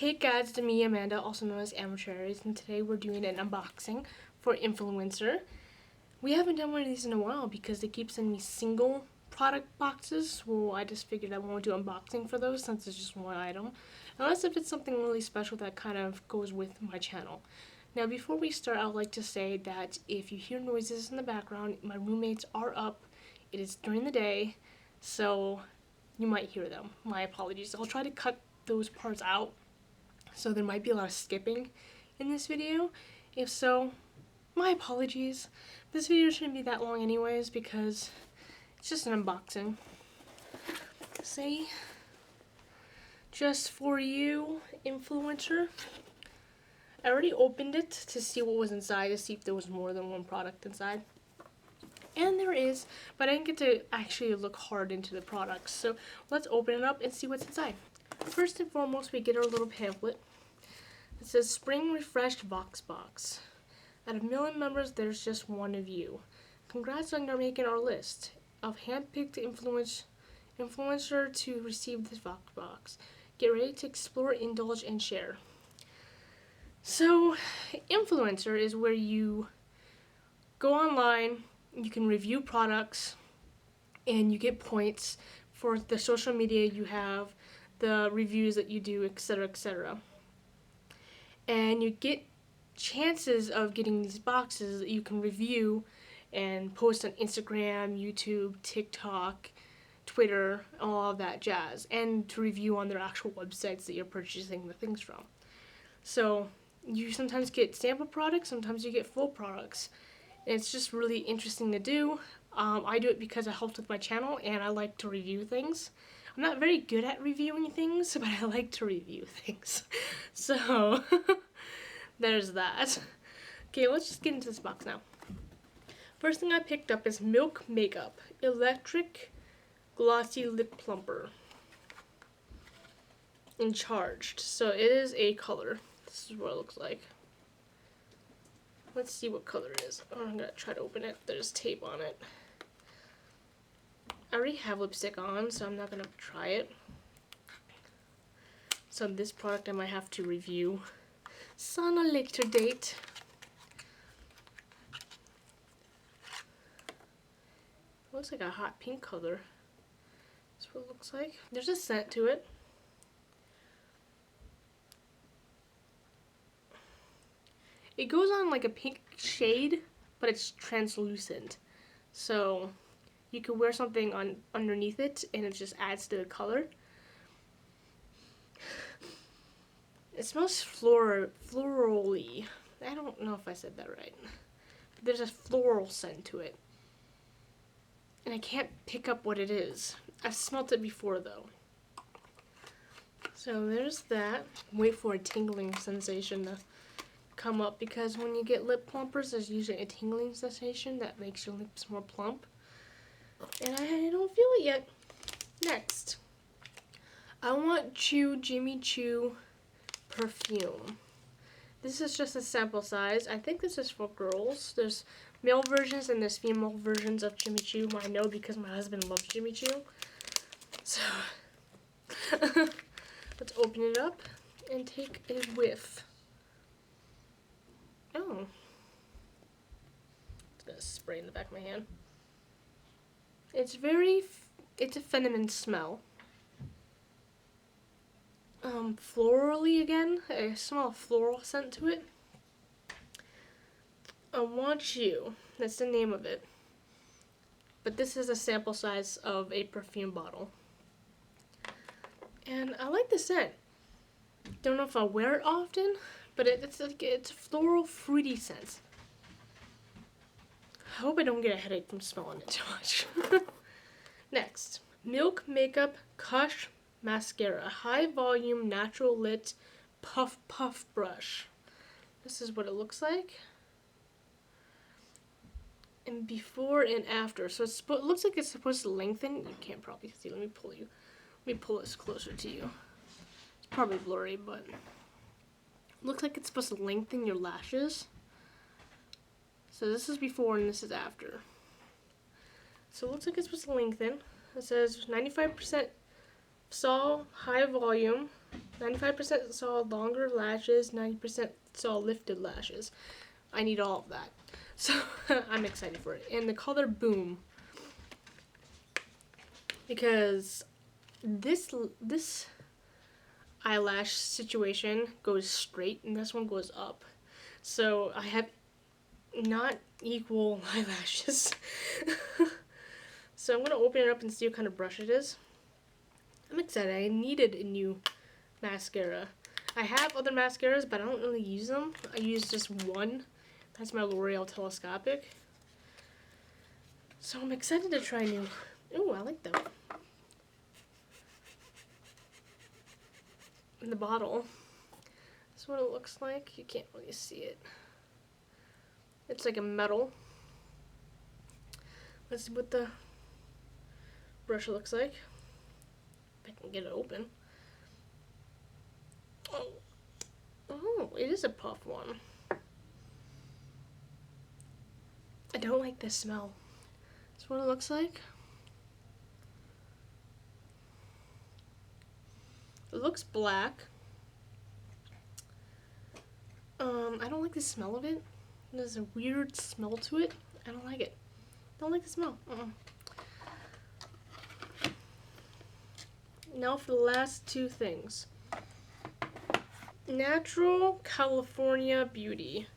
Hey guys, it's me, Amanda, also known as Amateurs, and today we're doing an unboxing for Influenster. We haven't done one of these in a while because they keep sending me single product boxes. Well, I just figured I won't do unboxing for those since it's just one item. Unless if it's something really special that kind of goes with my channel. Now before we start, I would like to say that if you hear noises in the background, my roommates are up. It is during the day, so you might hear them. My apologies. I'll try to cut those parts out. So there might be a lot of skipping in this video. If so, my apologies. This video shouldn't be that long anyways because it's just an unboxing. See? Just for you, Influencer. I already opened it to see what was inside, to see if there was more than one product inside. And there is, but I didn't get to actually look hard into the products. So let's open it up and see what's inside. First and foremost, we get our little pamphlet. It says, Spring Refreshed Vox Box. Out of 1 million members, there's just one of you. Congrats on your making our list of hand-picked influencer to receive this Vox Box. Get ready to explore, indulge, and share. So, Influencer is where you go online, you can review products, and you get points for the social media you have, the reviews that you do, etc., etc. And you get chances of getting these boxes that you can review and post on Instagram, YouTube, TikTok, Twitter, all of that jazz, and to review on their actual websites that you're purchasing the things from. So you sometimes get sample products, sometimes you get full products. And it's just really interesting to do. I do it because it helps with my channel and I like to review things. I'm not very good at reviewing things, but I like to review things. So, there's that. Okay, let's just get into this box now. First thing I picked up is Milk Makeup Electric Glossy Lip Plumper in Charged. So it is a color. This is what it looks like. Let's see what color it is. Oh, I'm gonna try to open it. There's tape on it. I already have lipstick on, so I'm not gonna try it. So this product I might have to review. It's on a later date. It looks like a hot pink color. That's what it looks like. There's a scent to it. It goes on like a pink shade, but it's translucent. So you could wear something on underneath it and it just adds to the color. It smells florally. I don't know if I said that right. There's a floral scent to it. And I can't pick up what it is. I've smelt it before though. So there's that. Wait for a tingling sensation to come up because when you get lip plumpers, there's usually a tingling sensation that makes your lips more plump. And I don't feel it yet. Next, I want Choo Jimmy Choo Perfume. This is just a sample size. I think this is for girls. There's male versions and there's female versions of Jimmy Choo. I know because my husband loves Jimmy Choo. So, let's open it up and take a whiff. Oh. It's gonna spray in the back of my hand. It's a feminine smell. Florally again. I smell a floral scent to it. I Want You. That's the name of it. But this is a sample size of a perfume bottle. And I like the scent. Don't know if I wear it often, but it's a floral fruity scent. I hope I don't get a headache from smelling it too much. Next, Milk Makeup Kush Mascara High Volume Natural Lit Puff Brush. This is what it looks like. And before and after. So it looks like it's supposed to lengthen. You can't probably see. Let me pull this closer to you. It's probably blurry, but looks like it's supposed to lengthen your lashes. So this is before and this is after. So it looks like it's supposed to lengthen. It says 95% Sol, high volume, 95% saw longer lashes, 90% saw lifted lashes. I need all of that. So I'm excited for it. And the color Boom. Because this eyelash situation goes straight and this one goes up. So I have not equal eyelashes. So I'm going to open it up and see what kind of brush it is. I'm excited. I needed a new mascara. I have other mascaras, but I don't really use them. I use just one. That's my L'Oreal Telescopic. So I'm excited to try new. Ooh, I like them. In the bottle. That's what it looks like. You can't really see it. It's like a metal. Let's see what the brush looks like. If I can get it open. Oh, it is a puff one. I don't like the smell. That's what it looks like. It looks black. I don't like the smell of it. There's a weird smell to it. I don't like it. Don't like the smell. Now for the last two things. Natural California Beauty.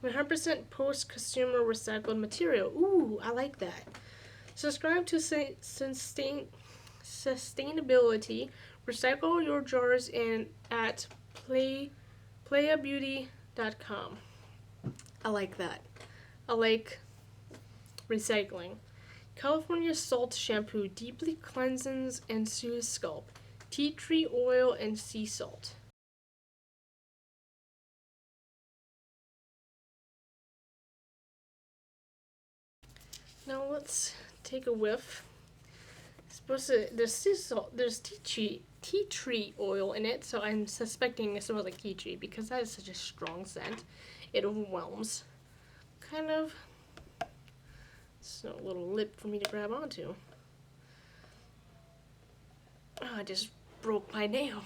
100% post-consumer recycled material. Ooh, I like that. Subscribe to sustainability. Recycle your jars at playabeauty.com. I like that. I like recycling. California Salt Shampoo deeply cleanses and soothes scalp. Tea tree oil and sea salt. Now let's take a whiff. There's sea salt. There's tea tree oil in it, so I'm suspecting it smells like tea tree because that is such a strong scent. It overwhelms. Kind of. It's no little lip for me to grab onto. Oh, I just broke my nail.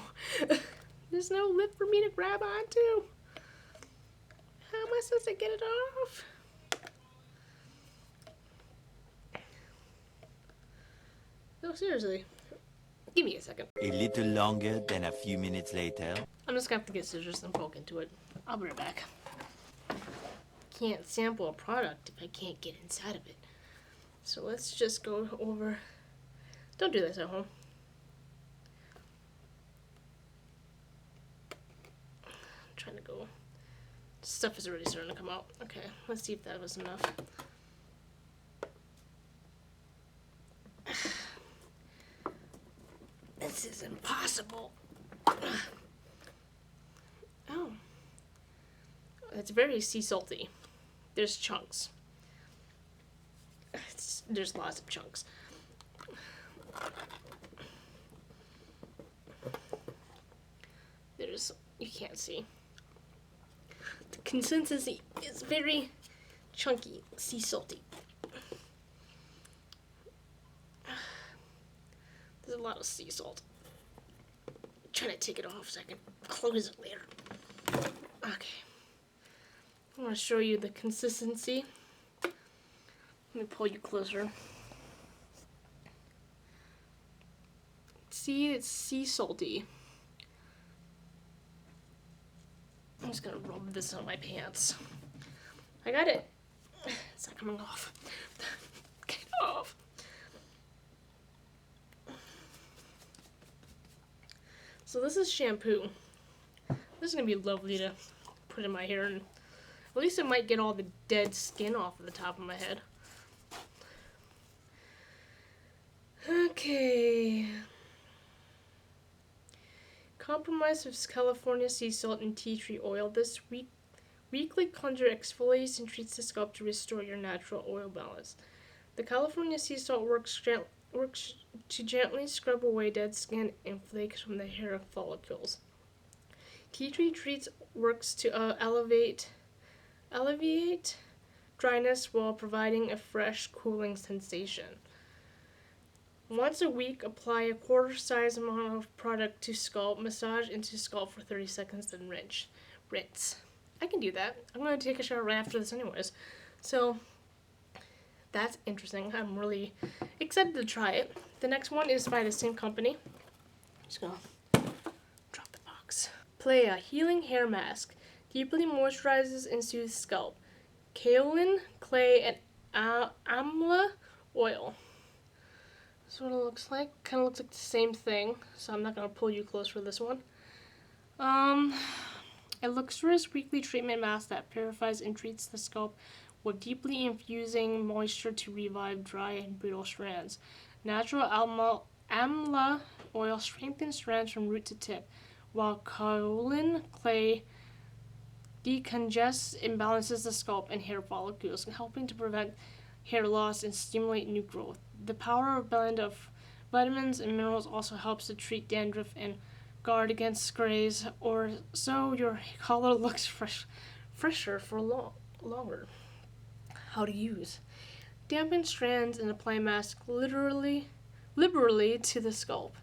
There's no lip for me to grab onto. How am I supposed to get it off? No, seriously. Give me a second. A little longer than a few minutes later. I'm just gonna have to get scissors and poke into it. I'll be right back. Can't sample a product if I can't get inside of it. So let's just go over. Don't do this at home. I'm trying to go. Stuff is already starting to come out. Okay, let's see if that was enough. This is impossible. Oh. It's very sea salty. There's chunks. There's lots of chunks. You can't see. The consistency is very chunky, sea salty. There's a lot of sea salt. I'm trying to take it off so I can close it later. Okay. I want to show you the consistency. Let me pull you closer. See, it's sea salty. I'm just gonna rub this on my pants. I got it. It's not coming off. Get it off. So this is shampoo. This is gonna be lovely to put in my hair, and at least it might get all the dead skin off of the top of my head. Okay. Compromise with California sea salt and tea tree oil. This weekly cleanser exfoliates and treats the scalp to restore your natural oil balance. The California sea salt works to gently scrub away dead skin and flakes from the hair follicles. Tea tree treats works to alleviate dryness while providing a fresh, cooling sensation. Once a week, apply a quarter-size amount of product to scalp, massage into scalp for 30 seconds, then rinse. I can do that. I'm going to take a shower right after this anyways. So, that's interesting. I'm really excited to try it. The next one is by the same company. Just going to drop the box. Playa Healing Hair Mask. Deeply moisturizes and soothes scalp. Kaolin, clay, and amla oil. That's what it looks like. Kind of looks like the same thing, so I'm not going to pull you close for this one. A luxurious weekly treatment mask that purifies and treats the scalp with deeply infusing moisture to revive dry and brittle strands. Natural amla oil strengthens strands from root to tip, while kaolin clay decongests and balances the scalp and hair follicles, helping to prevent hair loss and stimulate new growth. The power of blend of vitamins and minerals also helps to treat dandruff and guard against grays, or so your color looks fresher for longer. How to use. Dampen strands and apply mask liberally to the scalp,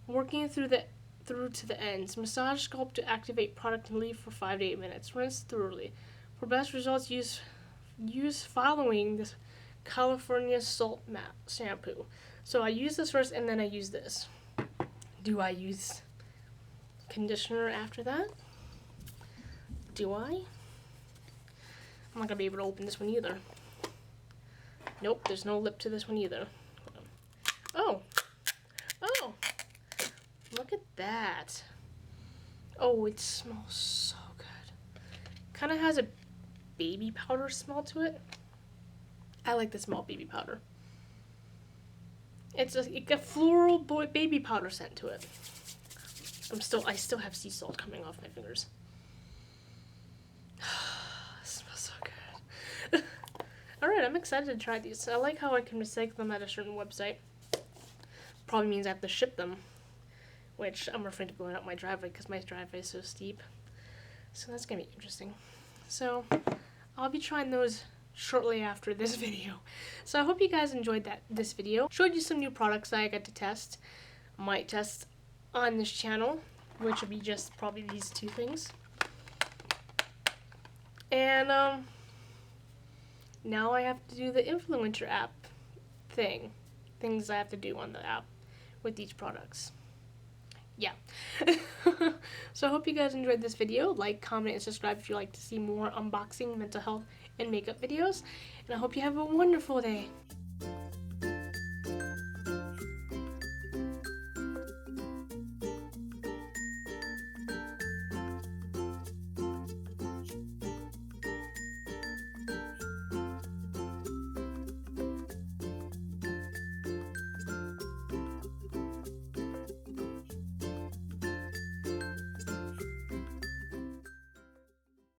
working through to the ends. Massage scalp to activate product and leave for 5 to 8 minutes. Rinse thoroughly. For best results, use following this California Salt Matte shampoo. So I use this first and then I use this. Do I use conditioner after that? Do I? I'm not gonna be able to open this one either. Nope, there's no lip to this one either. Oh! Look at that. Oh, it smells so good. Kind of has a baby powder smell to it. I like the smell of baby powder. It's a floral baby powder scent to it. I still have sea salt coming off my fingers. It smells so good. Alright, I'm excited to try these. I like how I can recycle them at a certain website. Probably means I have to ship them, which I'm afraid of going up my driveway because my driveway is so steep. So that's going to be interesting. So I'll be trying those shortly after this video. So I hope you guys enjoyed this video. Showed you some new products that I got to test. Might test on this channel, which will be just probably these two things. And now I have to do the Influencer app things I have to do on the app with each products. Yeah. So I hope you guys enjoyed this video. Like, comment, and subscribe if you'd like to see more unboxing, mental health, and makeup videos. And I hope you have a wonderful day.